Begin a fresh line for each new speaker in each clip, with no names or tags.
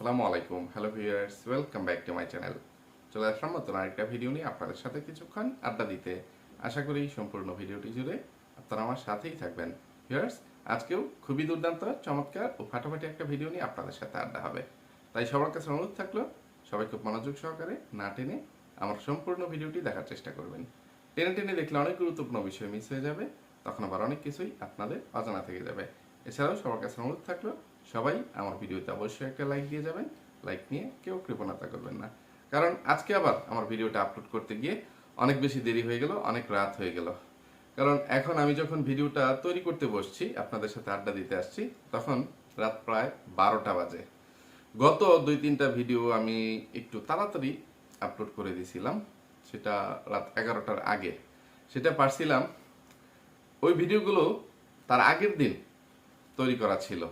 আসসালামু আলাইকুম, hello viewers, welcome back to my channel. চলে আসলাম নতুন আরেকটা ভিডিও নিয়ে আপনাদের সাথে কিছুক্ষণ আড্ডা দিতে। আশা করি সম্পূর্ণ ভিডিওটি জুড়ে আপনারা আমার সাথেই থাকবেন। ভিউয়ার্স, আজকেও খুবই দুর্দান্ত, চমৎকার ও ফাটাফাটি একটা ভিডিও নিয়ে আপনাদের সাথে আড্ডা হবে। তাই সবার কাছে অনুরোধ থাকলো, সবাই খুব মনোযোগ সহকারে না টেনে আমার সম্পূর্ণ ভিডিওটি দেখার চেষ্টা করবেন। টেনে টেনে দেখলে অনেক গুরুত্বপূর্ণ বিষয় মিস হয়ে যাবে, তখন আবার অনেক কিছুই আপনাদের অজানা থেকে যাবে। এছাড়াও সবার কাছে অনুরোধ থাকলো, সবাই আমার ভিডিওতে অবশ্যই একটা লাইক দিয়ে যাবেন। লাইক নিয়ে কেউ কৃপণতা করবেন না, কারণ আজকে আবার আমার ভিডিওটা আপলোড করতে গিয়ে অনেক বেশি দেরি হয়ে গেল, অনেক রাত হয়ে গেল। কারণ এখন আমি যখন ভিডিওটা তৈরি করতে বসছি, আপনাদের সাথে আড্ডা দিতে আসছি, তখন রাত প্রায় 12টা বাজে। গত 2-3টা ভিডিও আমি একটু তাড়াতাড়ি আপলোড করে দিয়েছিলাম, সেটা রাত 11টার আগে। সেটা পারছিলাম, ওই ভিডিওগুলো তার আগের দিন তৈরি করা ছিল,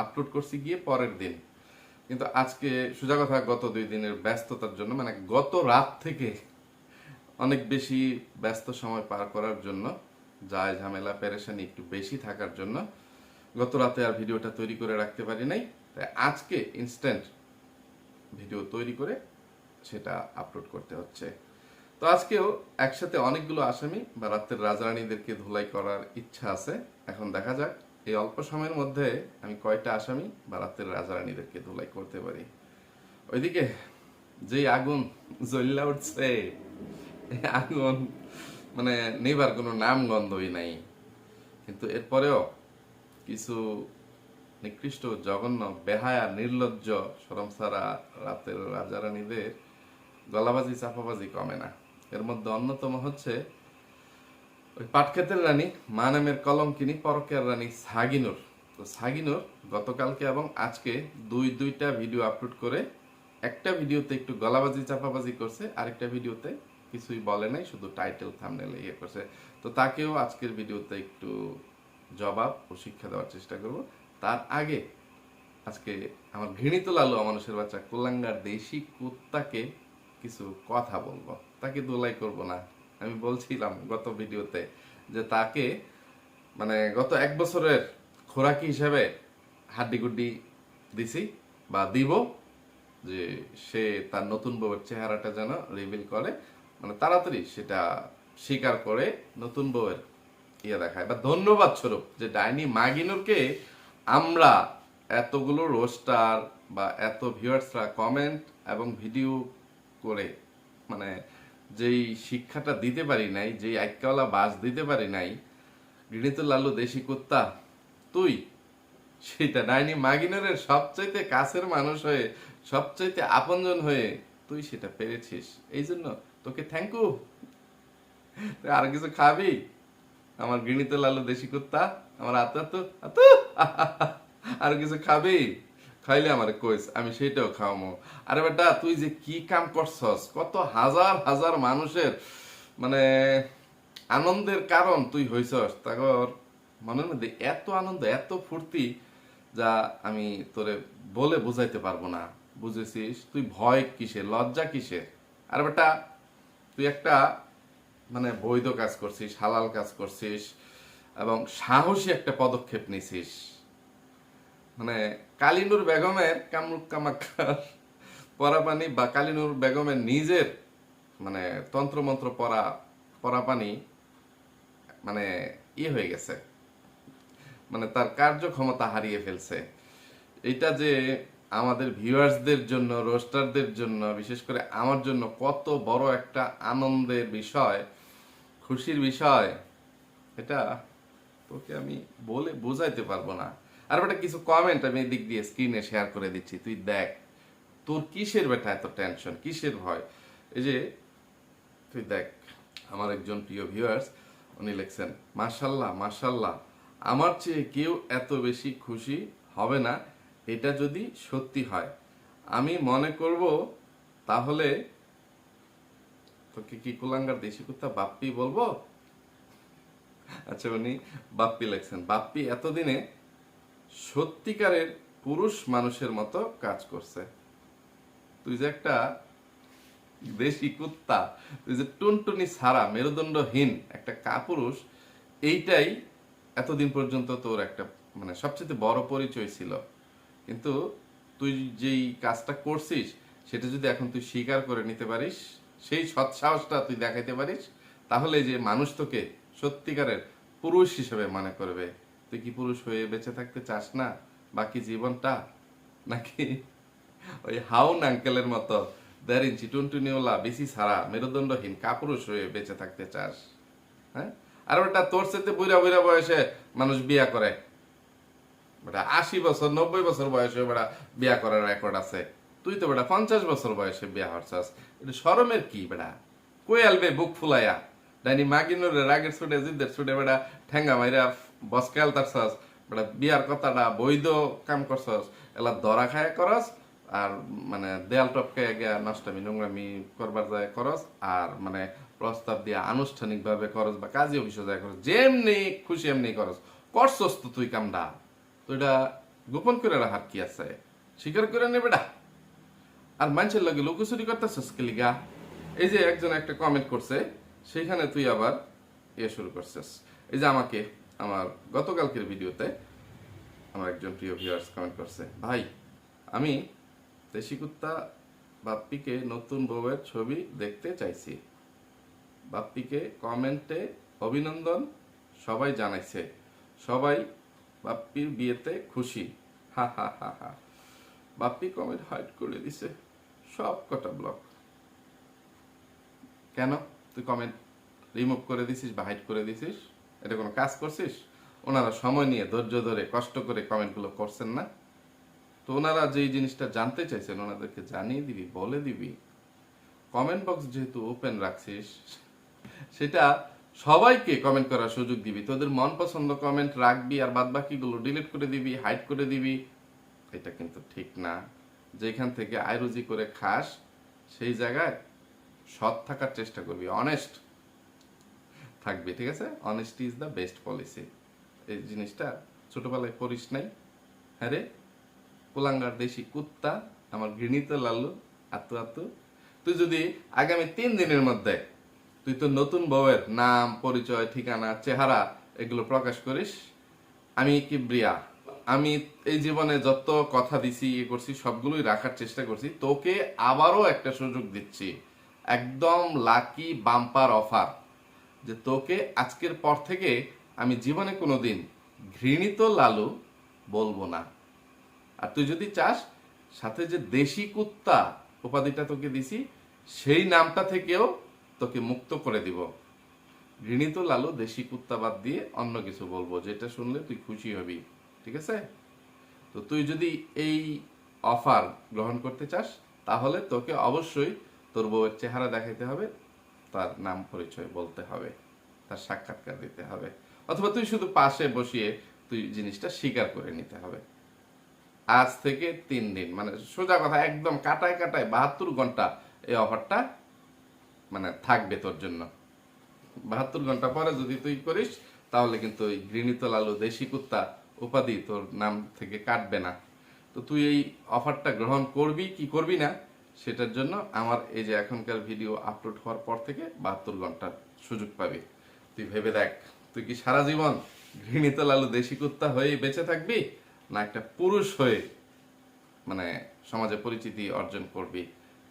আপলোড করছি গিয়ে পরের দিন। কিন্তু আজকে সোজা কথা, গত 2 দিনের ব্যস্ততার জন্য, মানে গত রাত থেকে অনেক বেশি ব্যস্ত সময় পার করার জন্য, যায় ঝামেলা পেরেশানি একটু বেশি থাকার জন্য গত রাতে আর ভিডিওটা তৈরি করে রাখতে পারি নাই। তাই আজকে ইনস্ট্যান্ট ভিডিও তৈরি করে সেটা আপলোড করতে হচ্ছে। তো আজকেও একসাথে অনেকগুলো আসামি বা রাতের রাজরানীদেরকে ধুলাই করার ইচ্ছা আছে। এখন দেখা যাক এই অল্প সময়ের মধ্যে আমি কয়টা আসামি বা রাতের রাজরানীদেরকে ধুলাই করতে পারি। ওইদিকে যে আগুন জ্বললা উঠছে, আগুন মানে নেবার কোনো নাম গন্ধই নাই। কিন্তু এরপরেও কিছু নিকৃষ্ট, জঘন্য, বেহায়া, নির্লজ্জ, শরমসারা রাতের রাজারানীদের গলাবাজি চাপাবাজি কমে না। এর মধ্যে অন্যতম হচ্ছে ওই পাটক্ষেতের রানী, মা নামের কলঙ্কিনী, পরকের রানী সাগিনুর। তো সাগিনুর গতকালকে এবং আজকে দুইটা ভিডিও আপলোড করে, একটা ভিডিওতে একটু গলাবাজি চাপাবাজি করছে, আরেকটা ভিডিওতে কিছুই বলে নাই, শুধু টাইটেল থাম্বনেল ইয়ে করছে। তো তাকেও আজকের ভিডিওতে একটু জবাব ও শিক্ষা দেওয়ার চেষ্টা করব। তার আগে আজকে আমার ঘৃণিত লালু মানুষের বাচ্চা কুলাঙ্গার দেশি কুত্তাকে কিছু কথা বলবো। তাকে দোলাই করব না। আমি বলছিলাম গত ভিডিওতে যে তাকে মানে গত 1 বছরের খোরাকি হিসেবে হাড্ডিগুড্ডি দিছি বা দিব, যে সে তার নতুন বউয়ের চেহারাটা যেন রিভিল করে, মানে তাড়াতাড়ি সেটা স্বীকার করে নতুন বউয়ের ইয়ে দেখায়, বা ধন্যবাদ স্বরূপ যে ডাইনি মাগিনুরকে আমরা এতগুলো রোস্টার বা এত ভিউয়ার্সরা কমেন্ট এবং ভিডিও করে, মানে যেই শিক্ষাটা দিতে পারি নাই, যেই আইক্যাওয়ালা বাস দিতে পারি নাই, ঘৃণিত লালু দেশি কুত্তা তুই সেটা ডাইনি মাগিনুরের সবচাইতে কাছের মানুষ হয়ে, সবচাইতে আপনজন হয়ে তুই সেটা পেরেছিস। এই জন্য তোকে থ্যাংক ইউ। আর কিছু খাবি আমার ঘৃণিত লালু দেশি কুত্তা, আমার আতু আর কিছু খাবি? খাইলে আমার কইস, আমি সেটাও খাওয়ামো। আরে বেটা, তুই যে কি কাম করছস, কত হাজার হাজার মানুষের মানে আনন্দের কারণ তুই হইছস। তারপর মনের মধ্যে এত আনন্দ, এত ফুর্তি, যা আমি তোরে বলে বুঝাইতে পারবো না। বুঝেছিস? তুই ভয় কিসের, লজ্জা কিসের? আর বেটা, তুই একটা মানে বৈধ কাজ করছিস, হালাল কাজ করছিস এবং সাহসী একটা পদক্ষেপ নিছিস। মানে কালিনুর বেগমের কামরুক কামাক্ষার পরাপানি বা কালিনুর বেগমের নিজের মানে তন্ত্রমন্ত্র পরাপানি মানে হয়ে গেছে, মানে তার কার্যক্ষমতা হারিয়ে ফেলছে। এটা যে আমাদের ভিউয়ার্সদের জন্য, রোস্টারদের জন্য, বিশেষ করে আমার জন্য কত বড় একটা আনন্দের বিষয়, খুশির বিষয়, এটা তোকে আমি বলে বোঝাইতে পারবো না। আর বেটা কিছু কমেন্ট আমি এদিক দিয়ে স্ক্রিনে শেয়ার করে দিচ্ছি, তুই দেখ তোর কিসের বেটা এত টেনশন, কিসের ভয়। এই যে তুই দেখ, আমার একজন প্রিয় ভিউয়ার্স উনি লিখছেন, মাশাল্লাহ মাশাল্লাহ, আমার চেয়ে কেউ এত বেশি খুশি হবে না এটা যদি সত্যি হয়। আমি মনে করব তাহলে তোকে কি কুলাঙ্গার দেশি কুত্তা বাপ্পি বলবো। আচ্ছা, উনি বাপ্পি লেখছেন। বাপ্পি এতদিনে সত্যিকারের পুরুষ মানুষের মতো কাজ করছে। তুই যে একটা দেশি কুত্তা, তুই যে টুনটুনি ছাড়া মেরুদণ্ডহীন একটা কাপুরুষ, এইটাই এতদিন পর্যন্ত তোর একটা মানে সবচেয়ে বড় পরিচয় ছিল। কিন্তু তুই যেই কাজটা করছিস সেটা যদি এখন তুই স্বীকার করে নিতে পারিস, সেই সৎসাহসটা তুই দেখাইতে পারিস, তাহলে যে মানুষ তোকে সত্যিকারের পুরুষ হিসেবে মনে করবে। তুই কি পুরুষ হয়ে বেঁচে থাকতে চাস না বাকি জীবনটা, নাকি ওই হাউন আঙ্কেলের মতো 1.5 ইঞ্চি টুনটুনিওয়ালা বেশি সারা মেরুদণ্ডহীন কাপুরুষ হয়ে বেঁচে থাকতে চাস? হ্যাঁ, আর ওটা তোর সাথে বুড়া বুড়া বয়সে মানুষ বিয়া করে, বেটা 80 বছর 90 বছর বয়সে বেটা বিয়া করার রেকর্ড আছে। তুই তো বেটা 50 বছর বয়সে বিয়া হচ্ছস। এটা শরমের কি বেটা? কই আলবে বুক ফুলাইয়া ডাইনি মাগিনুর রাগের ছুটে জিদ্দের ছুটে বেটা ঠেঙ্গা মাইরা বসকাল তারছস, বেটা বিয়ার কথাটা বৈধ কাম করছস, এলা দরা খায় করস, আর মানে দেয়াল টপকে গিয়া নষ্টামি নোংরামি করবার যায় করস, আর মানে প্রস্তাব দিয়া আনুষ্ঠানিক ভাবে করস বা কাজী অফিসে যায় করস, যেমনি খুশি এমনি করস। করছস তো তুই কামটা, তো এটা গোপন করে রাখার কি আছে? স্বীকার করে নে বেটা। আর মানুষের লগে লুকোচুরি করতেছস কি লিগা? এই যে একজন একটা কমেন্ট করছে, সেখানে তুই আবার শুরু করছিস। এই যে আমাকে আমার গতকালকের ভিডিওতে আমার একজন প্রিয় ভিউয়ার্স কমেন্ট করছে, ভাই আমি দেশি কুত্তা বাপ্পিকে নতুন বউয়ের ছবি দেখতে চাইছি। বাপ্পিকে কমেন্টে অভিনন্দন সবাই জানাইছে, সবাই বাপ্পির বিয়েতে খুশি, হা হা হা হা। বাপ্পি কমেন্ট হাইড করে দিছে, সব কটা ব্লক। কেন তুই কমেন্ট রিমুভ করে দিছিস বা হাইড করে দিছিস? এটা কোনো কাজ করছিস? ওনারা সময় নিয়ে ধৈর্য ধরে কষ্ট করে কমেন্টগুলো করছেন না? তো ওনারা যেই জিনিসটা জানতে চাইছেন ওনাদেরকে জানিয়ে দিবি, বলে দিবি। কমেন্ট বক্স যেহেতু ওপেন রাখছিস, সেটা সবাইকে কমেন্ট করার সুযোগ দিবি। তোদের মন পছন্দ কমেন্ট রাখবি আর বাদ বাকিগুলো ডিলিট করে দিবি, হাইড করে দিবি। এটা কিন্তু ঠিক না। যেখান থেকে আয়রুজি করে খাস সেই জায়গায় সৎ থাকার চেষ্টা করবি, অনেস্ট থাকবি, ঠিক আছে? Honesty is the best policy. এই জিনিসটা ছোটবেলায় পড়িস নাই? হ্যাঁ রে কুলাঙ্গার দেশি কুত্তা, আমার ঘৃণিত লাল্লু আতু আতু। তুই যদি আগামী 3 দিনের মধ্যে তুই তো নতুন বউয়ের নাম পরিচয় ঠিকানা চেহারা এগুলো প্রকাশ করিস, আমি কিবরিয়া, আমি এই জীবনে যত কথা দিছি ইয়ে করছি সবগুলোই রাখার চেষ্টা করছি। তোকে আবারও একটা সুযোগ দিচ্ছি, একদম লাকি বাম্পার অফার, যে তোকে আজকের পর থেকে আমি জীবনে কোনোদিন ঘৃণিত লালু বলবো না। আর তুই যদি চাস, সাথে যে দেশি কুত্তা উপাধিটা তোকে দিছি সেই নামটা থেকেও তোকে মুক্ত করে দিব। ঘৃণিত লালু দেশি কুত্তা বাদ দিয়ে অন্য কিছু বলবো, যেটা শুনলে তুই খুশি হবি, ঠিক আছে? তো তুই যদি এই অফার গ্রহণ করতে চাস, তাহলে তোকে অবশ্যই তোর বউয়ের চেহারা দেখাইতে হবে, তার নাম পরিচয় বলতে হবে, তার সাক্ষাৎকার দিতে হবে, অথবা তুই শুধু পাশে বসিয়ে তুই জিনিসটা স্বীকার করে নিতে হবে। আজ থেকে 3 দিন, মানে সোজা কথা একদম কাটায় কাটায় 72 ঘন্টা এই অফারটা মানে থাকবে তোর জন্য। 72 ঘন্টা পরে যদি তুই করিস, তাহলে কিন্তু ওই ঘৃণিত লালু দেশি কুত্তা উপাধি তোর নাম থেকে কাটবে না। তো তুই এই অফারটা গ্রহণ করবি কি করবি না, সেটার জন্য আমার এই যে এখনকার ভিডিও আপলোড হওয়ার পর থেকে 72 ঘন্টার সুযোগ পাবি। তুই ভেবে দেখ, তুই কি সারা জীবন ঘৃণিত লালু দেশি কুত্তা হয়ে বেঁচে থাকবি, না একটা পুরুষ হয়ে মানে সমাজে পরিচিতি অর্জন করবি,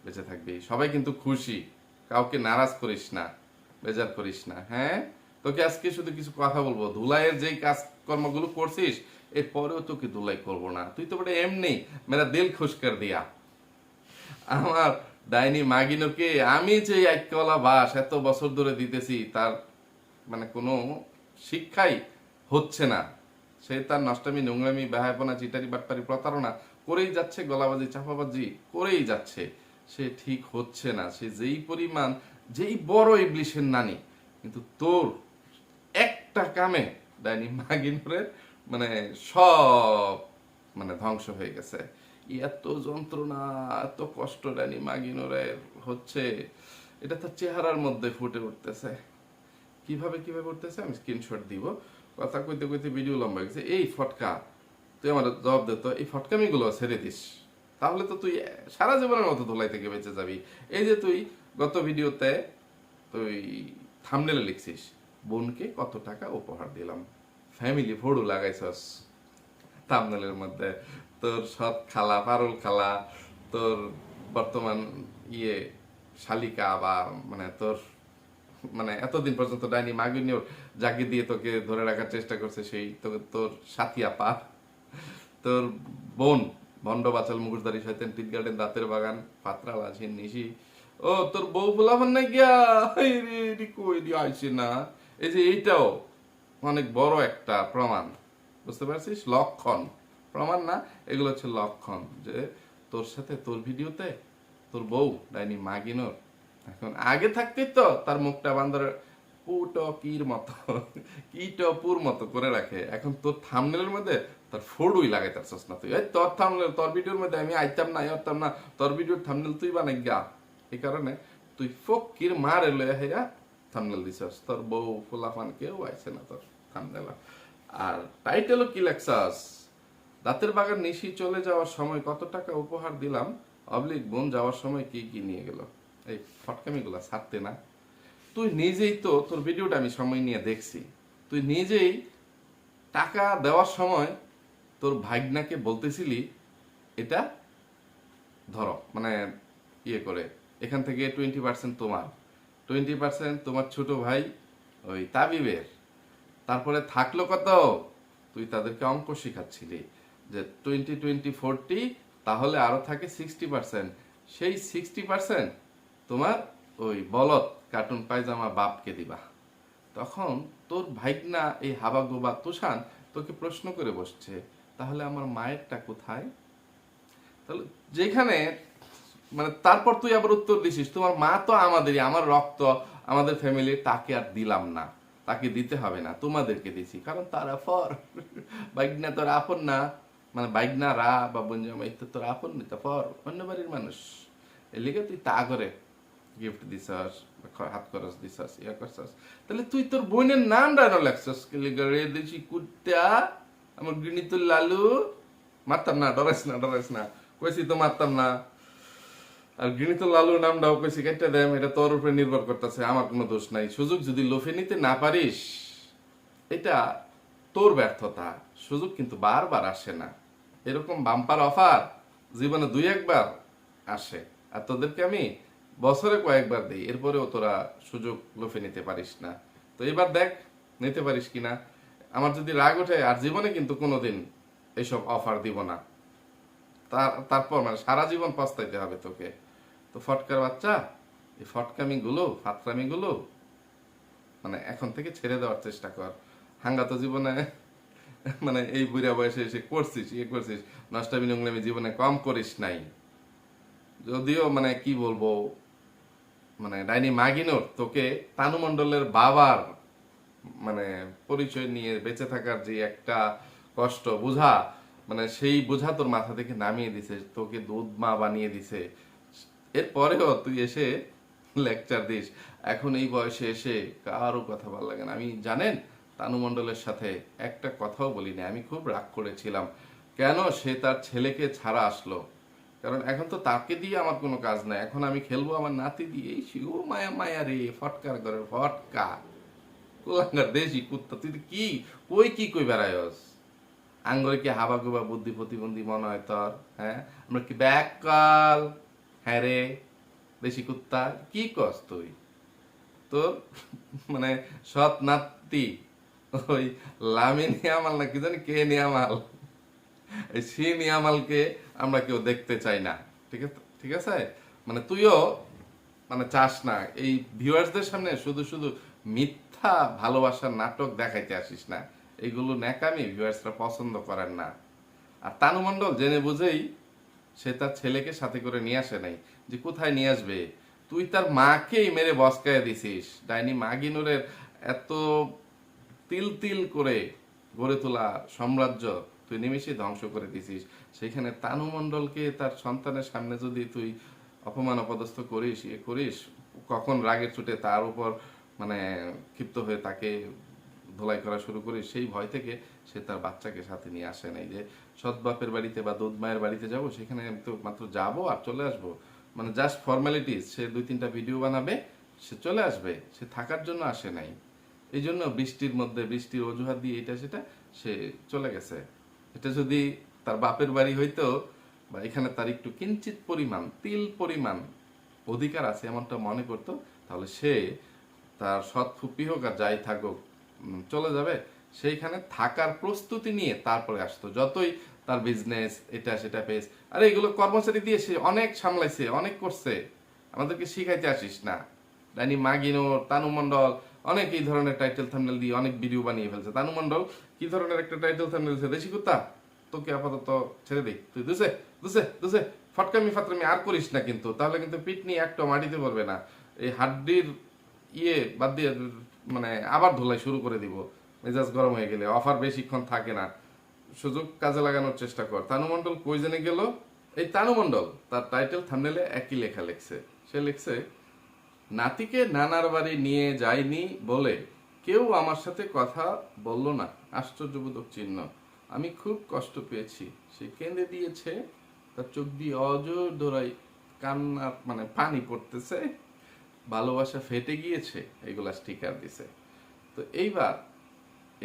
বেঁচে থাকবি। সবাই কিন্তু খুশি, কাউকে নারাজ করিস না, বেজার করিস না। হ্যাঁ, তোকে আজকে শুধু কিছু কথা বলবো, ধুলাইয়ের যেই কাজকর্মগুলো করছিস এরপরেও তোকে ধুলাই করবো না। তুই তো বড় এমনি মেরা দিল খুশ কর দিয়া। আমার ডাইনি মাগিনোকে আমি যে একলা বাস এত বছর ধরে দিতেছি, তার মানে কোনো শিক্ষাই হচ্ছে না। সে তার নষ্টামি নোংরামি বেহায়াপনা চিটারি বাটপারি প্রতারণা করেই যাচ্ছে, গলাবাজি চাপাবাজি করেই যাচ্ছে। সে ঠিক হচ্ছে না। সে যেই পরিমাণ, যেই বড় ইবলিশের নানি, কিন্তু তোর একটা কামে ডাইনি মাগিনুরের মানে সব মানে ধ্বংস হয়ে গেছে। এত যন্ত্রণা, এত কষ্ট ডাইনি মাগিনুরের হচ্ছে, এটা তার চেহারার মধ্যে ফুটে উঠতেছে। কিভাবে কিভাবে উঠতেছে আমি স্ক্রিনশট দিব। কথা কইতে কইতে ভিডিও লম্বা গেছে। এই ফটকা, তুই আমার জবাব দে তো, এই ফটকামিগুলো ছেড়ে দিস, তাহলে তো তুই সারা জীবনের মতো ধুলাই থেকে বেঁচে যাবি। এই যে তুই গত ভিডিওতে তুই থাম্বনেলে লিখছিস, বোনকে কত টাকা উপহার দিলাম, ফ্যামিলি ফটো লাগাইছস থাম্বনেলের মধ্যে, তোর সৎ খালা পারুল খালা, তোর বর্তমান ইয়ে শালিকা, বা মানে তোর মানে এতদিন পর্যন্ত ডাইনি মাগিনীর জাগি দিয়ে তোকে ধরে রাখার চেষ্টা করছে সেই তোর সাথী আপা, তোর বোন ভণ্ড বাচাল মুখোশধারী শয়তান টিট গার্ডেন দাঁতের বাগান পাত্রা লাঝিন নিশি, ও তোর বউ ফুলাফান নাই গিয়া রে কই দিয়ে আইছে না। এই যে এইটাও অনেক বড় একটা প্রমাণ, বুঝতে পারছিস? লক্ষণ, প্রমাণ না, এগুলো হচ্ছে লক্ষণ যে তোর সাথে তোর ভিডিওতে তোর বউ ডাইনি মাগিনোর এখন আগে থাকতেই তো তার মুখটা বান্দর পুটকির মতো কিটপুর মতো করে রাখে, এখন তোর থাম্বনেলের মধ্যে তার ফোড়ুই লাগাই তার না তুই। এই তোর থাম্বনেল, তোর ভিডিওর মধ্যে আমি আইতাম না আইতাম না, তোর ভিডিওর থাম্বনেল তুই বানাই গা। এই কারণে তুই ফকির মারে লয়ে হেরা থাম্বনেল দিছস, তোর বউ ফুলাফান কেউ আইছে না তোর থাম্বনেল। আর টাইটেলও কি লেখছস? দাঁতের বাগান নিশি চলে যাওয়ার সময় কত টাকা উপহার দিলাম, অবলিক বোন যাওয়ার সময় কি কি নিয়ে গেল। এই ফটকামিগুলা ছাড়তে না। তুই নিজেই তো, তোর ভিডিওটা আমি সময় নিয়ে দেখছি, তুই নিজেই টাকা দেওয়ার সময় তোর ভাগনাকে বলতেছিলি এটা ধরো মানে ইয়ে করে এখান থেকে 20% তোমার, 20% তোমার ছোট ভাই ওই তাবিবের, তারপরে থাকলো কত, তুই তাদেরকে অঙ্ক শিখাচ্ছিলি যে 20-20-40, তাহলে আরো থাকে 60%, সেই 60% তোমার ওই বলদ কার্টুন পায়জামা বাপকে দিবা। তখন তোর ভাইগনা এই হাবা গোবা তুষান তোকে প্রশ্ন করে বসছে, তাহলে আমার মায়েরটা কোথায়? তাহলে যেখানে মানে তারপর তুই আবার উত্তর দিছিস তোমার মা তো আমাদেরই, আমার রক্ত, আমাদের ফ্যামিলি, তাকে আর দিলাম না, তাকে দিতে হবে না, তোমাদেরকে দিছি কারণ তারা ফর বাইকনা তোর আপন না, মানে বাইকনা রা বা বঞ্জামাই তো তোর আপন নিতে ফর অন্য বাড়ির মানুষ, এর লিগে তুই তা করে গিফট দিছস, হাত খরচ দিছস, ইয়া করছস। তাহলে তুই তোর বোনের নাম ডানো লেখছস কি লিগে রে দেশি কুত্তা আমার গৃণীত লালু। মারতাম না, ডরাইস না, কইছি তো মারতাম না। আর গৃণীত লালুর নামটাও কইছি কেটে দেম, এটা তোর উপরে নির্ভর করতেছে, আমার কোনো দোষ নাই। সুযোগ যদি লোফে নিতে না পারিস এটা তোর ব্যর্থতা, সুযোগ কিন্তু বারবার আসে না, এরকম বাম্পার অফার জীবনে 2-1 বার আসে, আর তোদেরকে আমি বছরে কয়েকবার দিই, এরপরেও তোরা সুযোগ লোফে নিতে পারিস না। তো এবার দেখ নিতে পারিস কিনা। আমার যদি রাগ ওঠে আর জীবনে কিন্তু কোনোদিন এইসব অফার দিব না, তারপর মানে সারা জীবন পস্তাইতে হবে তোকে। তো ফটকার বাচ্চা, এই ফাতরামি গুলো মানে এখন থেকে ছেড়ে দেওয়ার চেষ্টা কর। হাঙ্গাতো জীবনে মানে এই বুড়া বয়সে এসে করছিস, নষ্টামি নোংরামি জীবনে কম করিস নাই। যদিও মানে কি বলবো, মানে ডাইনি মাগিনোর তোকে তানু মণ্ডলের বাবার মানে পরিচয় নিয়ে বেঁচে থাকার যে একটা কষ্ট বোঝা, মানে সেই বোঝা তোর মাথা থেকে নামিয়ে দিছে, তোকে দুধ মা বানিয়ে দিছে, এরপরেও তুই এসে লেকচার দিস। এখন এই বয়সে এসে কারো কথা ভালো লাগে না। আমি জানেন তানু মণ্ডলের সাথে একটা কথাও বলিনি, আমি খুব রাগ করেছিলাম কেন সে তার ছেলেকে ছাড়া আসলো, কারণ এখন তো তাকে দিয়ে আমার কোনো কাজ নাই, এখন আমি খেলবো আমার নাতি দিয়ে। এই শিও মায়া রে, ফটকার ঘরের ফটকা কুলাঙ্গার দেশি কুত্তা, তুই কি কই বেড়ায়স? আঙ্গরে কি হাবা গুবা বুদ্ধি প্রতিবন্ধী মনে হয় তোর? হ্যাঁ, আমরা কি ব্যাককাল? হ্যাঁ রে দেশি কুত্তা, কি কস তুই? তোর মানে সৎ নাতি ওই লামি নিয়ামাল না কি জানি কে নিয়ামাল, এই সি নিয়ামালকে আমরা কেউ দেখতে চাই না, ঠিক আছে? মানে তুইও মানে চাস না এই ভিউয়ার্সদের সামনে শুধু শুধু মিথ্যা ভালোবাসার নাটক দেখাইতে আসিস না, এগুলো ন্যাকামি ভিউয়ার্সরা পছন্দ করেন না। আর তানু মণ্ডল জেনে বুঝেই সে তার ছেলেকে সাথে করে নিয়ে আসে নাই, যে কোথায় নিয়ে আসবে, তুই তার মাকেই মেরে বসকায় দিছিস। ডাইনি মাগিনুরের এত তিল তিল করে গড়ে তোলা সাম্রাজ্য তুই নিমেষে ধ্বংস করে দিছিস। সেখানে তানু মণ্ডলকে তার সন্তানের সামনে যদি তুই অপমান অপদস্থ করিস, কখন রাগের চোটে তার উপর মানে ক্ষিপ্ত হয়ে তাকে ধোলাই করা শুরু করিস, সেই ভয় থেকে সে তার বাচ্চাকে সাথে নিয়ে আসে নাই যে সৎ বাপের বাড়িতে বা দুধ মায়ের বাড়িতে যাব, সেখানে আমি তো মাত্র যাবো আর চলে আসবো, মানে জাস্ট ফর্মালিটিস, সে 2-3টা ভিডিও বানাবে, সে চলে আসবে, সে থাকার জন্য আসে নাই। এই জন্য বৃষ্টির মধ্যে বৃষ্টির অজুহাত দিয়ে এটা সেটা সে চলে গেছে। এটা যদি তার বাপের বাড়ি হইতো বা এখানে তার একটু কিঞ্চিত পরিমাণ তিল পরিমাণ অধিকার আছে এমনটা মনে করতো, তাহলে সে তার সৎ ফুপি হোক আর যাই থাকুক চলে যাবে, সেইখানে থাকার প্রস্তুতি নিয়ে তারপরে আসতো। যতই তার বিজনেস এটা সেটা পেস, আরে এগুলো কর্মচারী দিয়ে সে অনেক সামলাইছে, অনেক করছে, আমাদেরকে শিখাইতে আসিস না। ডাইনি মাগিনোর, তানু মণ্ডল অনেক এই ধরনের টাইটেল থাম্বনেল দিয়ে অনেক ভিডিও বানিয়ে ফেলছে। তানু মণ্ডল কি ধরনের একটা টাইটেল থাম্বনেল দিয়েছে, দেশি কুত্তা তোকে আপাতত ছেড়ে দেই, তুই দুসে দুসে দুসে ফটকামি ফাতরামি আর করিস না, কিন্তু তাহলে কিন্তু পিঠ নিয়ে একটা মাটিতে পড়বে না, এই হাড্ডির বাদ দিয়ে মানে আবার ধুলাই শুরু করে দিব, মেজাজ গরম হয়ে গেলে অফার বেশিক্ষণ থাকে না, সুযোগ কাজে লাগানোর চেষ্টা কর। তানু মণ্ডল কই জেনে গেল, এই তানু মণ্ডল তার টাইটেল থাম্বনেলে একই লেখা লিখছে, সে লিখছে নাতিকে নানার বাড়ি নিয়ে যায়নি বলে কেউ আমার সাথে কথা বলল না, আশ্চর্যবোধক চিহ্ন, আমি খুব কষ্ট পেয়েছি। সে কেঁদে দিয়েছে, তার চোখ দিয়ে অজর ধরাই কান্নার মানে পানি পড়তেছে, ভালোবাসা ফেটে গিয়েছে, এগুলা স্টিকার দিছে। তো এইবার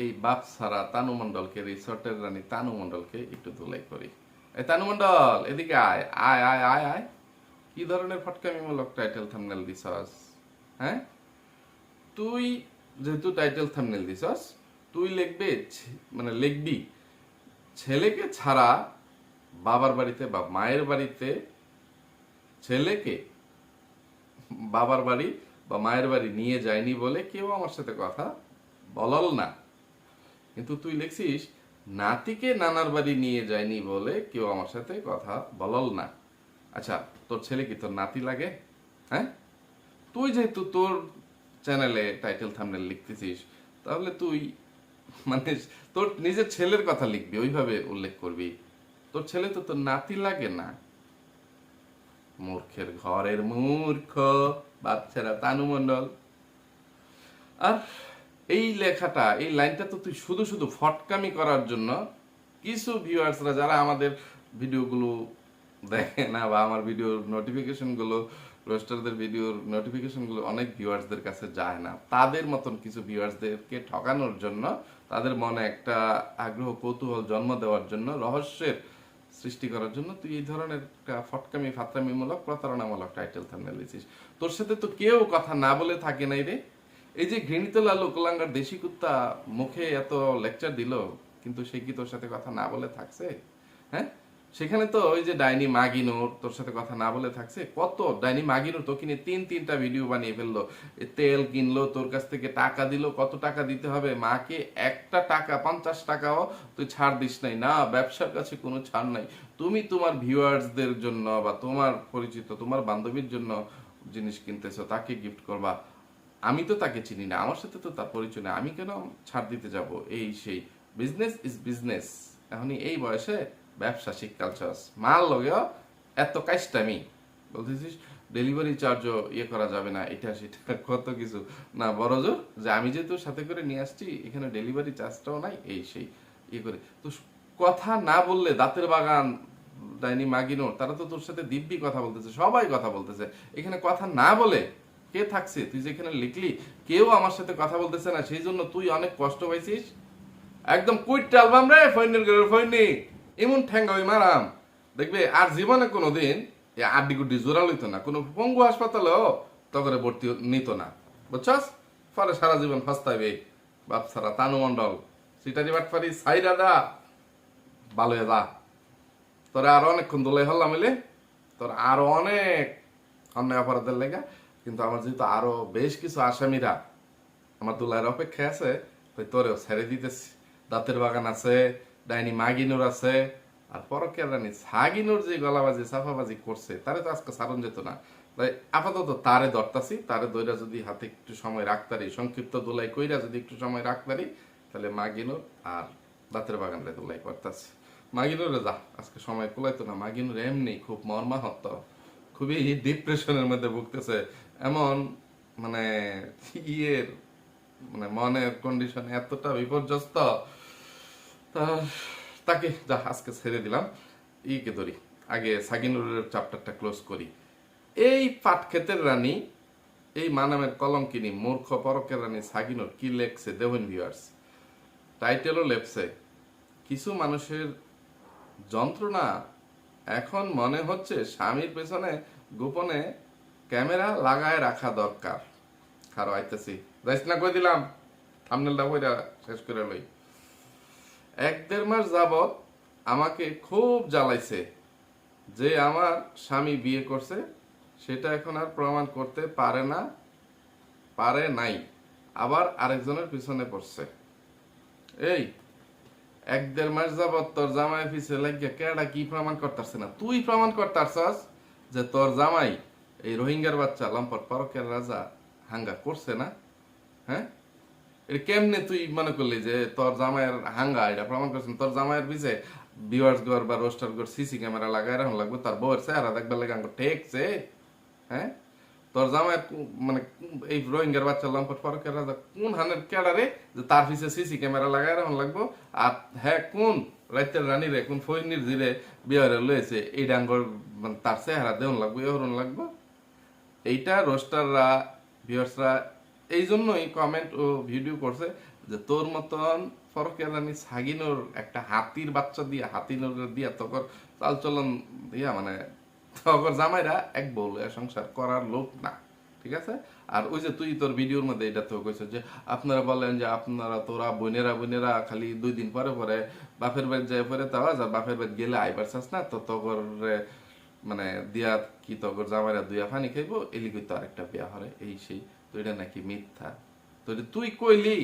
এই বাপ সারা তানু মণ্ডলকে, রিসর্টের রানী তানু মণ্ডলকে একটু ধুলাই করি। এই তানু মণ্ডল এদিকে আয় আয় আয় আয় আয়, কি ধরনের ফটকামিমূলক টাইটেল থাম্বনেল দিছস? হ্যাঁ, তুই যেহেতু টাইটেল থাম্বনেল দিছস, তুই লিখবে মানে লিখবি ছেলেকে ছাড়া বাবার বাড়িতে বা মায়ের বাড়িতে, ছেলেকে বাবার বাড়ি বা মায়ের বাড়ি নিয়ে যায়নি বলে কেউ আমার সাথে কথা বলল না। কিন্তু তুই লিখছিস নাতিকে নানার বাড়ি নিয়ে যায়নি বলে কেউ আমার সাথে কথা বলল না। আচ্ছা, তোর ছেলে কি তোর নাতি লাগে? হ্যাঁ, তুই যেহেতু তোর চ্যানেলে টাইটেল থাম্বনেল লিখতেছিস, তাহলে তুই মানে তোর নিজের ছেলের কথা লিখবি, ওইভাবে উল্লেখ করবি। তোর ছেলে তো তোর নাতি লাগে না। মূর্খের ঘরের মূর্খ বাচ্চারা তানু মণ্ডল। আর এই লেখাটা, এই লাইনটা তো তুই শুধু শুধু ফটকামি করার জন্য কিছু ভিউয়ার্সরা যারা আমাদের ভিডিওগুলো দেখে না বা আমার ভিডিওর নোটিফিকেশনগুলো, রোস্টারদের ভিডিওর নোটিফিকেশনগুলো অনেক ভিউয়ার্সদের কাছে যায় না, তাদের মতন কিছু ভিউয়ার্সদেরকে ঠকানোর জন্য, তাদের মনে একটা আগ্রহ কৌতূহল জন্ম দেওয়ার জন্য, রহস্যের সৃষ্টি করার জন্য তুই এই ধরনের একটা ফটকামি ফাতরামিমূলক প্রতারণামূলক টাইটেল থাম্বনেল দিছিস। তোর সাথে তো কেউ কথা না বলে থাকে নাই রে। এই যে ঘৃণিত লালু কোলাঙ্গার দেশি কুত্তা মুখে এত লেকচার দিল, কিন্তু সে কি তোর সাথে কথা না বলে থাকছে? হ্যাঁ, সেখানে তো ওই যে ডাইনি মাগিনুর তোর সাথে কথা না বলে থাকছে। কত ডাইনি মাগিনুর তো কিনে তিনটা ভিডিও বানিয়ে ফেললো, তেল কিনলো, তোর কাছ থেকে টাকা দিল, কত টাকা দিতে হবে মাকে, একটা টাকা 50 টাকাও তুই ছাড় দিস নাই। না, ব্যবসার কাছে কোনো ছাড় নাই। তুমি তোমার ভিউয়ার্সদের জন্য বা তোমার পরিচিত তোমার বান্ধবীর জন্য জিনিস কিনতেছো, তাকে গিফট করবা, আমি তো তাকে চিনি না, আমার সাথে তো তার পরিচয় নেই, আমি কেন ছাড় দিতে যাব? এই সেই বিজনেস ইজ বিজনেস। এখনই এই বয়সে ব্যবসা শিখকালছস, মাল লগেও এত কাজটামি বলতেছিস ডেলিভারি চার্জও ইয়ে করা যাবে না, এটা সেটা কত কিছু না, বড় জোর যে আমি যেহেতু সাথে করে নিয়ে আসছি, এখানে ডেলিভারি চার্জটাও নাই, এই সেই ইয়ে করে। তো কথা না বললে দাঁতের বাগান, ডাইনি মাগিনোর, তারা তো তোর সাথে দিব্যি কথা বলতেছে, সবাই কথা বলতেছে। এখানে কথা না বলে কে থাকছে? তুই যেখানে লিখলি কেউ আমার সাথে কথা বলতেছে না, সেই জন্য তুই অনেক কষ্ট পাইছিস। একদম কুইট অ্যালবাম রে, ফৈনের ঘরের ফৈনি, এমন ঠ্যাঙ্গা ওই মারাম দেখবে আর জীবনে কোনোদিন আড্ডি গুড্ডি জোড়া লইত না, কোনো পঙ্গু হাসপাতালেও তগরে ভর্তি নিত না, বুঝছস? পরে সারা জীবন ফাস্তাইবে বাপ সারা তানু মণ্ডল, সিটারি বাটপারি সাইরা দা ভালো যা, তোরা আরো অনেকক্ষণ দোলাই হল্লা মিলে, তোর আরো অনেক অন্যায় অপরাধের লেগা, কিন্তু আমার যেহেতু আরো বেশ কিছু আসামিরা আমার দুলাইয়ের অপেক্ষায় আছে, ওই তোরেও ছেড়ে দিতেছি। দাঁতের বাগান আছে, ডাইনি মাগিনুর আছে, আর পরকের রানী সাগিনুর যে গলাবাজি সাফাবাজি করছে, তারে তো আজকে সারণ যেত না। তাই আপাতত তারে ধরতাছি, তারে দইরা যদি হাতে একটু সময় রাখতারি, সংক্ষিপ্ত দোলাই কইরা যদি একটু সময় রাখতারি, তাহলে মাগিনুর আর দাঁতের বাগানরে দোলাই করতাছি। মাগিনুরে যা আজকে সময় কুলাইতো না, মাগিনুর এমনি খুব মর্মাহত, খুবই ডিপ্রেশনের মধ্যে ভুগতেছে, এমন মানে ইয়ের মানে মনের কন্ডিশন এতটা বিপর্যস্ত, তাকে যা আজকে ছেড়ে দিলাম। ইকে ধরি, আগে সাগিনুরের চ্যাপ্টারটা ক্লোজ করি। এই পাটক্ষেতের রানী, এই মানামের কলঙ্কিনী মূর্খ পরকের রানী সাগিনুর কি লেখছে দেখুন ভিউয়ার্স, টাইটেলও লেখছে কিছু মানুষের যন্ত্রণা। এখন মনে হচ্ছে স্বামীর পেছনে গোপনে ক্যামেরা লাগায় রাখা দরকার। খারো আইতেছি, যাইস না কই দিলাম, থাম্বনেলটা কইরা শেষ করে লই। 1-1.5 মাস যাবত আমাকে খুব জ্বালাইছে যে আমার স্বামী বিয়ে করছে, সেটা এখন আর প্রমাণ করতে পারে না, পারে নাই, আবার আরেকজনের পিছনে পড়ছে। এই 1-1.5 মাস যাবত তোর জামাই পিছে লাগিয়া কেডা কি প্রমাণ করতেছে না? তুই প্রমাণ করতারছস যে তোর জামাই এই রোহিঙ্গার বাচ্চা লম্পট পরকের রাজা হাঙ্গা করছে না? হ্যাঁ, এটা কেমনে তুই মনে করলি যে তোর জামাইয়ের হাঙ্গা এটা প্রমাণ করছেন? তোর জামাইয়ের পিছে ভিউয়ার্স গর বা রোস্টার গর সিসি ক্যামেরা লাগায় রাখুন লাগবে, তার বউয়ের চেহারা দেখবার লাগে আঙ্গ ঠেকছে? হ্যাঁ, তোর জামাইয়ের মানে এই রোহিঙ্গার বাচ্চা লম্পট পরকের রাজা কোন হানের কেডারে যে তার পিছে সিসি ক্যামেরা লাগায় রাখুন লাগবো? আর হ্যাঁ, কোন রাইতের রানী রে, কোন ফইনির জিরে বিয়ারে লয়েছে এই ডাঙ্গর মানে তার চেহারা দেউন লাগবো, এহরুন লাগবো? এইটা রোস্টাররা, ভিউয়ার্সরা এই জন্যই কমেন্ট ও ভিডিও করছে যে তোর মতন ফরকের রানী সাগিনোর একটা হাতির বাচ্চা দিয়া, হাতিনোর দিয়া তকর চালচলন দিয়া মানে তকর জামাইরা এক বউ লইয়া সংসার করার লোক না, ঠিক আছে? আর ওই যে তুই তোর ভিডিওর মধ্যে এটা তো কইছ যে আপনারা বলেন যে আপনারা তোরা বোনেরা বোনেরা খালি 2 দিন পরে পরে বাপের বাড়ি যায় পরে তাও আর বাপের বাড়ি গেলে আইবার চাস না, তো তকর মানে দিয়া কি তগর জামাইরা দুইয়া পানি খাইবো এলিগই তো আরেকটা বিয়া হরে এই সেই, তো এটা নাকি মিথ্যা। তো এটা তুই কইলি,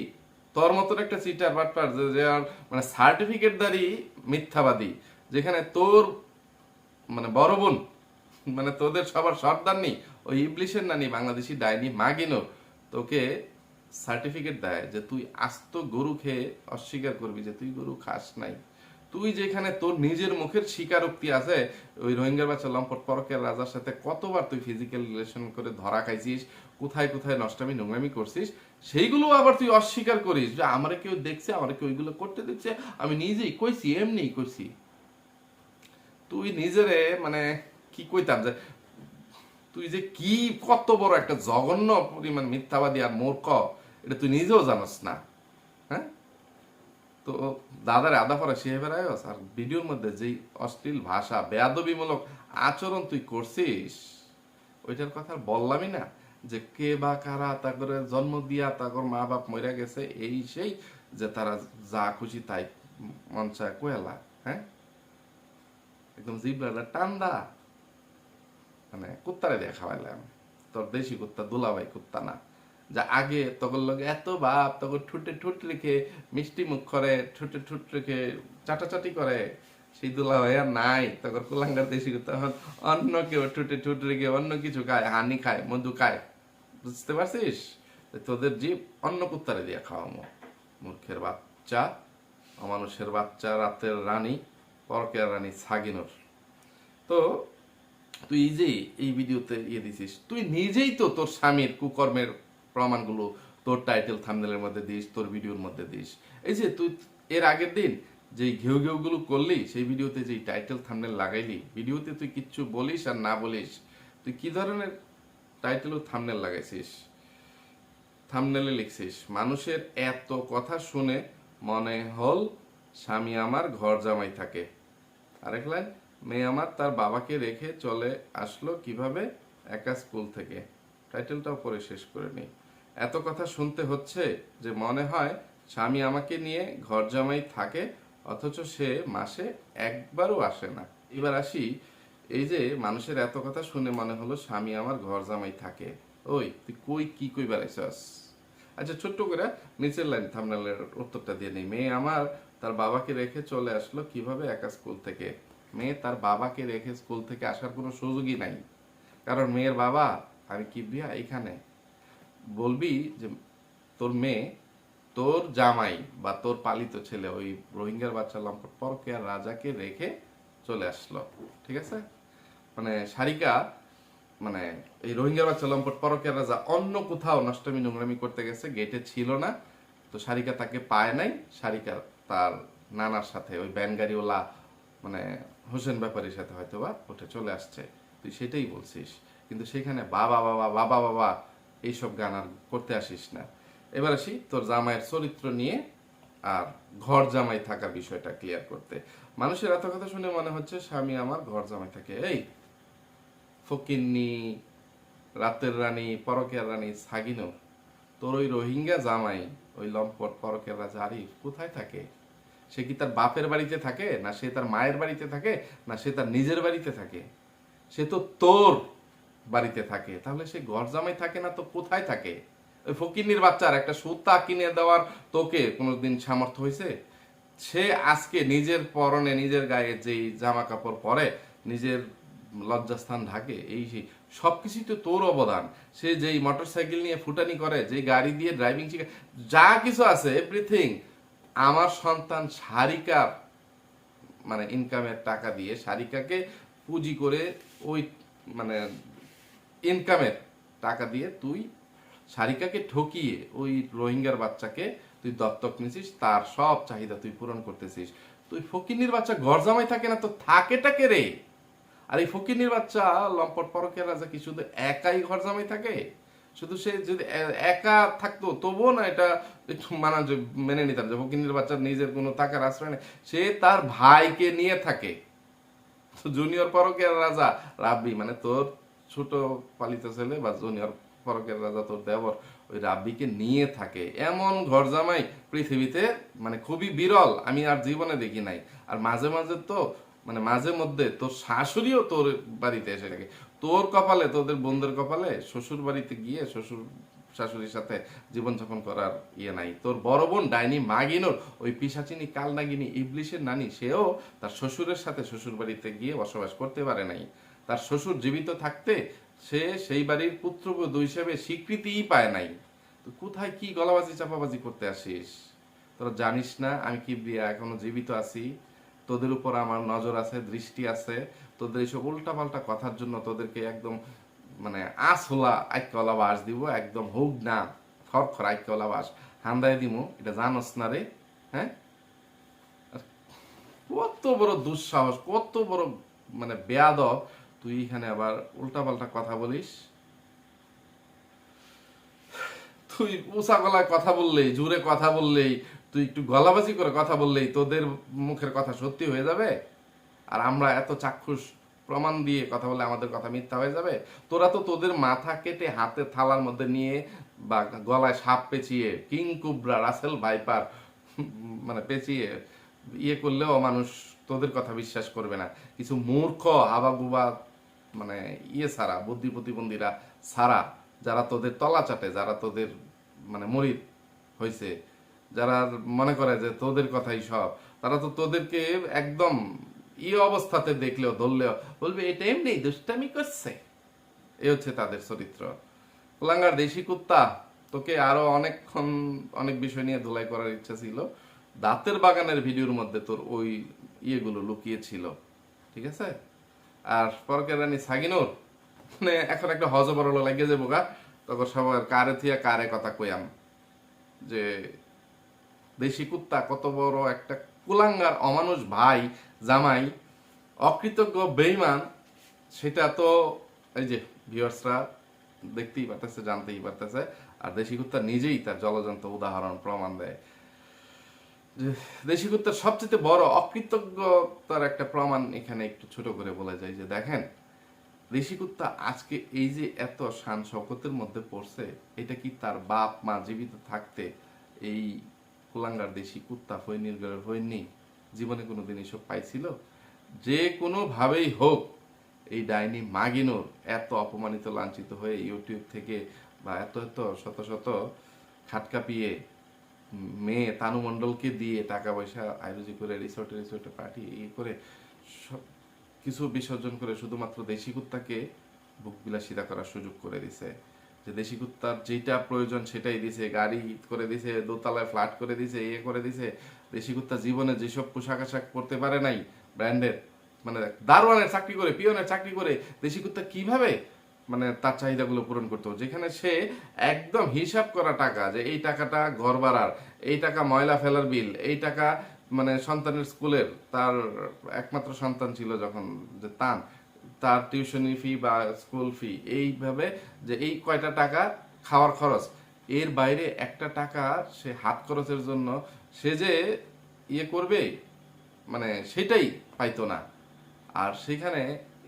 তোর মতন একটা চিটার বাটপার যে মানে সার্টিফিকেট দারি মিথ্যাবাদী, যেখানে তোর মানে বড় বোন মানে তোদের সবার সর্দার নি ওই ইবলিশের নানি বাংলাদেশি ডাইনি মাগিনো তোকে সার্টিফিকেট দেয় যে তুই আস্ত গরু খেয়ে অস্বীকার করবি যে তুই গরু খাস নাই। তুই যেখানে তোর নিজের মুখের স্বীকারোক্তি আছে ওই রোহিঙ্গার বাচ্চা লম্পট পরকের রাজার সাথে কতবার তুই ফিজিক্যাল রিলেশন করে ধরা খাইছিস, কোথায় কোথায় নষ্টামি নোংরামি করছিস, সেইগুলো আবার তুই অস্বীকার করিস যে আমারে কেউ দেখছে, আমারে কেউ ওইগুলো করতে দিচ্ছে, আমি নিজেই কইছি, এমনি কইছি। তুই নিজেরে মানে কি কইতাম যে তুই যে কি কত বড় একটা জঘন্য পরিমাণ মিথ্যাবাদী আর মূর্খ এটা তুই নিজেও জানাস না। হ্যাঁ, তো দাদারে আদা পরে সে বেড়ায় আর ভিডিওর মধ্যে যেই অশ্লীল ভাষা বেয়াদবিমূলক আচরণ তুই করছিস ওইটার কথা বললামই না যে কে বা কারা তারপরে জন্ম দিয়া তারপর মা বাপ মরে গেছে এই সেই যে তারা যা খুশি তাই মন চায় কোয়েলা। হ্যাঁ, একদম জিবলাটা টান্দা মানে কুত্তারে দিয়ে খাওয়াইলাম, তোর দেশি কুত্তা দুলাভাই কুত্তা না, যা আগে তখন লোক এত বাপ তখন ঠুটে ঠুট রেখে মিষ্টি মুখ করে ঠুটে ঠুট রেখে চাটাচাটি করে, সেই দুলাভাই আর নাই। তখন কুলাঙ্গার দেশি কুত্তা অন্য কেউ ঠুটে ঠুট রেখে অন্য কিছু খায়, হানি খায়, মধু খায়, বুঝতে পারছিস? তোদের জীব অন্য কুত্তারে দিয়ে খাওয়ামো, মূর্খের বাচ্চা, অমানুষের বাচ্চা, রাতের রানী, পরকের রানী সাগিনোর। তো তুই যে এই ভিডিওতে ইয়ে দিছিস, তুই নিজেই তো তোর স্বামীর কুকর্মের প্রমাণগুলো তোর টাইটেল থাম্বনেলের মধ্যে দিস, তোর ভিডিওর মধ্যে দিস। এই যে তুই এর আগের দিন যে ঘেউ ঘেউ গুলো করলি সেই ভিডিওতে যে টাইটেল থাম্বনেল লাগাইলি, ভিডিওতে তুই কিচ্ছু বলিস আর না বলিস, তুই কি ধরনের টাইটেল ও থাম্বনেল লাগাইছিস? থাম্বনেলে লিখছিস মানুষের এত কথা শুনে মনে হল স্বামী আমার ঘর জামাই থাকে। আরেক লাইন, মেয়ে আমার তার বাবাকে রেখে চলে আসলো কিভাবে একা স্কুল থেকে। টাইটেলটাও পরে শেষ করে নি। এত কথা শুনতে হচ্ছে যে মনে হয় স্বামী আমাকে নিয়ে ঘর জামাই থাকে অথচ সে মাসে একবারও আসে না। এবার আসি, এই যে মানুষের এত কথা শুনে মনে হলো স্বামী আমার ঘর জামাই থাকে, ওই তুই কই কি কই বেড়াইছস? আচ্ছা, ছোট্ট করে নিচের লাইন থাম্বনেলের উত্তরটা দিয়ে নেই। মেয়ে আমার তার বাবাকে রেখে চলে আসলো কিভাবে একা স্কুল থেকে। মেয়ে তার বাবাকে রেখে স্কুল থেকে আসার কোনো সুযোগই নাই, কারণ মেয়ের বাবা আমি কি বিয়া এখানে বলবি যে তোর মেয়ে তোর জামাই বা তোর পালিত ছেলে ওই রোহিঙ্গার বাচ্চা লম্পট পরকীয়ার রাজাকে রেখে চলে আসলো, ঠিক আছে? মানে সারিকা মানে এই রোহিঙ্গার বাচ্চা লম্পট পরকীয়ার রাজা অন্য কোথাও নষ্টমী নোংরামি করতে গেছে, গেটে ছিল না, তো সারিকা তাকে পায় নাই। সারিকা তার নানার সাথে ওই ব্যান গাড়িওয়ালা মানে হোসেন ব্যাপারীর সাথে হয়তো বা উঠে চলে আসছে, তুই সেটাই বলছিস। কিন্তু সেখানে বাবা বাবা বাবা বাবা এইসব গান আর করতে আসিস না। এবার আসি তোর জামাইয়ের চরিত্র নিয়ে আর ঘর জামাই থাকার বিষয়টা ক্লিয়ার করতে। মানুষের এত কথা শুনে মনে হচ্ছে স্বামী আমার ঘর জামাই থাকে। এই ফকিন্নি, রাতের রানী, পরকের রানী সাগিনুর, তোর ওই রোহিঙ্গা জামাই, ওই লম্পট পরকের রাজা আরিফ কোথায় থাকে? সে কি তার বাপের বাড়িতে থাকে, না সে তার মায়ের বাড়িতে থাকে, না সে তার নিজের বাড়িতে থাকে? সে তো তোর বাড়িতে থাকে। তাহলে সে ঘর জামাই থাকে না তো কোথায় থাকে? ওই ফকিন্নির বাচ্চার একটা সুতা কিনে দেওয়ার তোকে কোনোদিন সামর্থ্য হয়েছে? সে আজকে নিজের পরনে, নিজের গায়ে যেই জামা কাপড় পরে, নিজের লজ্জাস্থান ঢাকে, এই সেই সবকিছুই তো তোর অবদান। সে যেই মোটরসাইকেল নিয়ে ফুটানি করে, যে গাড়ি দিয়ে ড্রাইভিং শিখে, যা কিছু আছে এভরিথিং আমার সন্তান সারিকার মানে ইনকামের টাকা দিয়ে, সারিকাকে পুঁজি করে, ওই মানে ইনকামের টাকা দিয়ে তুই সারিকাকে ঠকিয়ে ওই রোহিঙ্গার বাচ্চাকে তুই দত্তক নিছিস, তার সব চাহিদা তুই পূরণ করতেছিস। তুই ফকিন্নির বাচ্চা ঘর জামাই থাকে না তো থাকেটাকে রে? আর এই ফকিন্নির বাচ্চা লম্পট পরকের রাজা কি শুধু একাই ঘর জামাই থাকে? শুধু সে যদি একা থাকতো তবুও না এটা একটু মেনে নিতাম যে ফকিন্নির বাচ্চার নিজের কোনো থাকার আশ্রয় নেই। সে তার ভাইকে নিয়ে থাকে। জুনিয়র পরকের রাজা রাব্বি, মানে তোর ছোট পালিত ছেলে বা জুনিয়র পরকের রাজা তোর দেবর, ওই রাব্বিকে নিয়ে থাকে। এমন ঘর জামাই পৃথিবীতে মানে খুবই বিরল, আমি আর জীবনে দেখি নাই। আর মাঝে মাঝে তো মানে মাঝে মধ্যে তোর শাশুড়িও তোর বাড়িতে এসে থাকে। তোর কপালে, তোদের বোনদের কপালে শ্বশুর বাড়িতে গিয়ে শ্বশুর শাশুড়ির সাথে জীবনযাপন করার ইয়ে নাই। তোর বড় বোন ডাইনি মাগিনোর, ওই পিশাচিনী কালনাগিনী ইবলিশের নানি, সেও তার শ্বশুরের সাথে শ্বশুর বাড়িতে গিয়ে বসবাস করতে পারে নাই। তার শ্বশুর জীবিত থাকতে সে সেই বাড়ির পুত্রবধূ হিসেবে স্বীকৃতিই পায় নাই। তো কোথায় কি গলাবাজি চাপাবাজি করতে আসিস? তোরা জানিস না আমি কি এখনো জীবিত আছি? তোদের উপর আমার নজর আছে, দৃষ্টি আছে। তোদের এইসব উল্টা পাল্টা কথার জন্য তোদেরকে একদম মানে আসলা আইকলা বাস দিব, একদম হোক না খর আইকলা বাস হান্দায় দিব। এটা জানোস না রে? হ্যাঁ, কত বড় দুঃসাহস, কত বড় মানে বেয়াদব তুই এখানে আবার উল্টা পাল্টা কথা বলিস। তুই উঁচা গলায় কথা বললেই, জোরে কথা বললেই, তুই একটু গলাবাজি করে কথা বললেই তোদের মুখের কথা সত্যি হয়ে যাবে? আর আমরা এত চাক্ষুষ প্রমাণ দিয়ে কথা বলে আমাদের কথা মিথ্যা হয়ে যাবে? তোরা তো তোদের মাথা কেটে হাতে থালার মধ্যে নিয়ে বা গলায় সাপ পেঁচিয়ে, কিং কুবরা, রাসেল ভাইপার মানে পেঁচিয়ে ইয়ে করলেও মানুষ তোদের কথা বিশ্বাস করবে না। কিছু মূর্খ হাবাগুবা মানে ইয়ে ছাড়া, বুদ্ধি প্রতিবন্ধীরা ছাড়া, যারা তোদের তলা চাটে, যারা তোদের মানে মরিদ হয়েছে, যারা মনে করে যে তোদের কথাই সব, তারা তো তোদেরকে একদম ইয়ে অবস্থাতে দেখলেও ধরলেও বলবে এটা এমনি দুষ্টামি করছে। এ হচ্ছে তাদের চরিত্র। কুলাঙ্গার দেশি কুত্তা, তোকে আরো অনেকক্ষণ অনেক বিষয় নিয়ে ধুলাই করার ইচ্ছা ছিল। দাঁতের বাগানের ভিডিওর মধ্যে তোর ওই ইয়েগুলো লুকিয়ে ছিল, ঠিক আছে? আর পরকের রানী সাগিনুর, মানে এখন একটা হজবরল লাগে যাবো গা, তখন সবার কারে থিয়া কারে কথা কইয়াম যে দেশি কুত্তা কত বড় একটা কুলাঙ্গার অমানুষ ভাই জামাই, অকৃতজ্ঞ বেইমান, সেটা তো এই যে ভিউয়ার্সরা দেখতেই পারতেছে, জানতেই পারতেছে। আর দেশি কুত্তা নিজেই তার জলজন্ত উদাহরণ প্রমাণ দেয়। দেশি কুত্তার সবচেয়ে বড় অকৃতজ্ঞতার একটা প্রমাণ এখানে একটু ছোট করে বলা যায় যে দেখেন, দেশি কুত্তা আজকে এই যে এত শান শওকতের মধ্যে পড়ছে, এটা কি তার বাপ মা জীবিত থাকতে এই কুলাঙ্গার দেশি কুত্তা ফৈনির ঘরের ফৈনি জীবনে কোনোদিন এসব পাইছিল? যে কোনো ভাবেই হোক এই ডাইনি মাগিনোর এত অপমানিত লাঞ্ছিত হয়ে ইউটিউব থেকে বা এত এত শত শত খাটকাপিয়ে মেয়ে তানু মণ্ডলকে দিয়ে টাকা পয়সা আয়োজি করে রিসোর্টে পার্টি করে সব কিছু বিসর্জন করে শুধুমাত্র দেশি কুত্তাকে বুক বিলাসিতা করার সুযোগ করে দিছে। যে দেশি কুত্তার যেটা প্রয়োজন সেটাই দিছে, গাড়ি করে দিছে, দোতলায় ফ্ল্যাট করে দিছে, ইয়ে করে দিছে। দেশি কুত্তা জীবনে যেসব পোশাক আশাক পরতে পারে নাই ব্র্যান্ডের, মানে দারোয়ানের চাকরি করে, পিয়নের চাকরি করে, দেশি কুত্তা কিভাবে মানে তার চাহিদাগুলো পূরণ করতে হবে, যেখানে সে একদম হিসাব করা টাকা, যে এই টাকাটা ঘর ভাড়ার, এই টাকা ময়লা ফেলার বিল, এই টাকা মানে সন্তানের স্কুলের, তার একমাত্র সন্তান ছিল যখন, যে তার টিউশনি ফি বা স্কুল ফি, এইভাবে যে এই কয়টা টাকা খাওয়ার খরচ, এর বাইরে একটা টাকা সে হাত খরচের জন্য সে যে ইয়ে করবে মানে সেটাই পাইতো না। আর সেখানে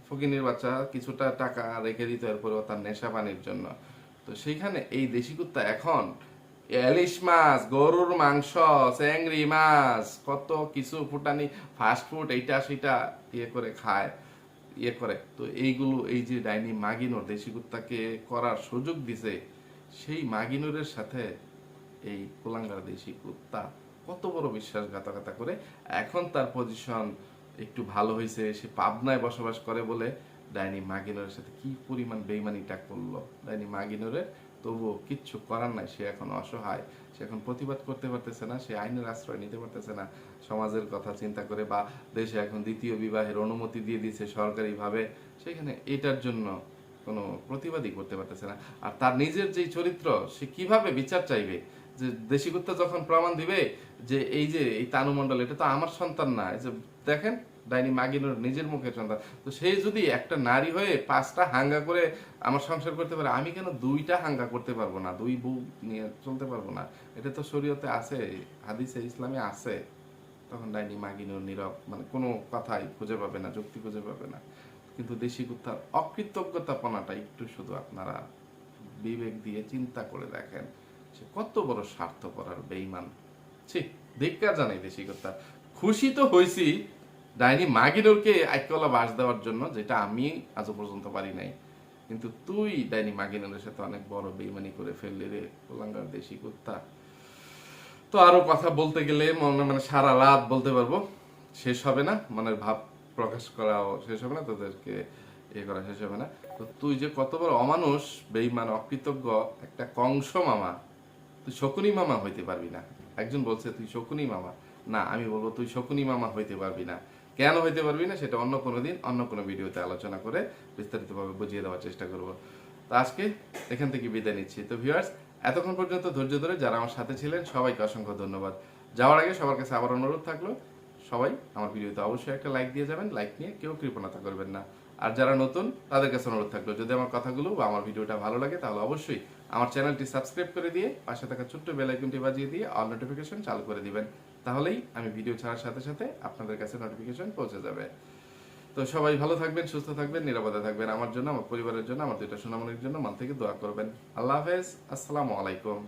ফকিনীর বাচ্চা কিছুটা টাকা রেখে দিত এরপরেও তার নেশা পানির জন্য। তো সেইখানে এই দেশি কুত্তা এখন ইলিশ মাছ, গরুর মাংস, চিংড়ি মাছ, কত কিছু ফুটানি ফাস্ট ফুড এইটা সেটা ইয়ে করে খায়, ইয়ে করে। তো এইগুলো এই যে ডাইনি মাগিনোর দেশি কুত্তাকে করার সুযোগ দিছে, সেই মাগিনুরের সাথে এই কুলাঙ্গার দেশি কুত্তা কত বড় বিশ্বাসঘাতকতা করে। এখন তার পজিশন একটু ভালো হয়েছে, সে পাবনায় বসবাস করে বলে ডাইনি মাগিনুরের সাথে কি পরিমাণ বেইমানিটা করলো ডাইনি মাগিনুরের। তবুও কিচ্ছু করার নাই, সে এখন অসহায়, সে এখন প্রতিবাদ করতে পারতেছে না, সে আইনের আশ্রয় নিতে পারতেছে না সমাজের কথা চিন্তা করে, বা দেশে এখন দ্বিতীয় বিবাহের অনুমতি দিয়ে দিয়েছে সরকারিভাবে, সেখানে এটার জন্য কোনো প্রতিবাদই করতে পারতেছে না। আর তার নিজের যেই চরিত্র, সে কিভাবে বিচার চাইবে? যে দেশি কুত্তা যখন প্রমাণ দিবে যে এই তানু মণ্ডল এটা তো আমার সন্তান না, এই যে দেখেন ডাইনি মাগিনুর নিজের মুখের সন্তান, তো সে যদি একটা নারী হয়ে 5টা হাঙ্গা করে আমার সংসার করতে পারে, আমি কেন 2টা হাঙ্গা করতে পারবো না, 2 বউ নিয়ে চলতে পারবো না? এটা তো শরীয়তে আছে, হাদিসে ইসলামে আছে। তখন ডাইনি মাগিনুর নীরব, মানে কোনো কথাই খুঁজে পাবে না, যুক্তি খুঁজে পাবে না। কিন্তু দেশি কুত্তার অকৃতজ্ঞতাপনাটা একটু শুধু আপনারা বিবেক দিয়ে চিন্তা করে দেখেন, সে কত বড় স্বার্থপর আর বেঈমান। ছি, ধিক্কার জানাই দেশি কুত্তা। খুশি তো হইছি ডাইনি মাগিনুরকে আইকলা বাস দেওয়ার জন্য, যেটা আমি আজও পর্যন্ত পারি নাই। কিন্তু তুই ডাইনি মাগিনুরের সাথে অনেক বড় বেইমানি করে ফেললি রে কুলাঙ্গার দেশি কুত্তা। তো আরো কথা বলতে গেলে মানে সারা রাত বলতে পারবো, শেষ হবে না, মনের ভাব প্রকাশ করাও শেষ হবে না, তোদেরকে করা শেষ হবে না। তো তুই যে কত বড় অমানুষ, বেঈমান, অকৃতজ্ঞ একটা কংস মামা, তুই শকুনি মামা হইতে পারবি না। একজন বলছে তুই শকুনি মামা, না আমি বলবো তুই শকুনি মামা হইতে পারবি না। কেন হইতে পারবি না সেটা অন্য কোনো দিন অন্য কোনো ভিডিওতে আলোচনা করে বিস্তারিতভাবে বুঝিয়ে দেওয়ার চেষ্টা করব। তো আজকে এখান থেকে বিদায় নিচ্ছি। তো ভিউয়ার্স, এতক্ষণ পর্যন্ত ধৈর্য ধরে যারা আমার সাথে ছিলেন সবাইকে অসংখ্য ধন্যবাদ। যাওয়ার আগে সবার কাছে আবার অনুরোধ থাকলো, সবাই আমার ভিডিওতে অবশ্যই একটা লাইক দিয়ে যাবেন, লাইক নিয়ে কেউ কৃপণতা করবেন না। আর যারা নতুন তাদের কাছে অনুরোধ থাকলো, যদি আমার কথাগুলো বা আমার ভিডিওটা ভালো লাগে তাহলে অবশ্যই আমার চ্যানেলটি সাবস্ক্রাইব করে দিয়ে পাশে থাকা ছোট্ট বেল আইকনটি বাজিয়ে দিয়ে অল নোটিফিকেশন চালু করে দিবেন, তাহলেই আমি ভিডিও ছাড়ার সাথে সাথে আপনাদের কাছে নোটিফিকেশন পৌঁছে যাবে। তো সবাই ভালো থাকবেন, সুস্থ থাকবেন, নিরাপদে থাকবেন। আমার জন্য, আমার পরিবারের জন্য, আমার 2টা সোনামণির জন্য মন থেকে দোয়া করবেন। আল্লাহ হাফেজ, আসসালামু আলাইকুম।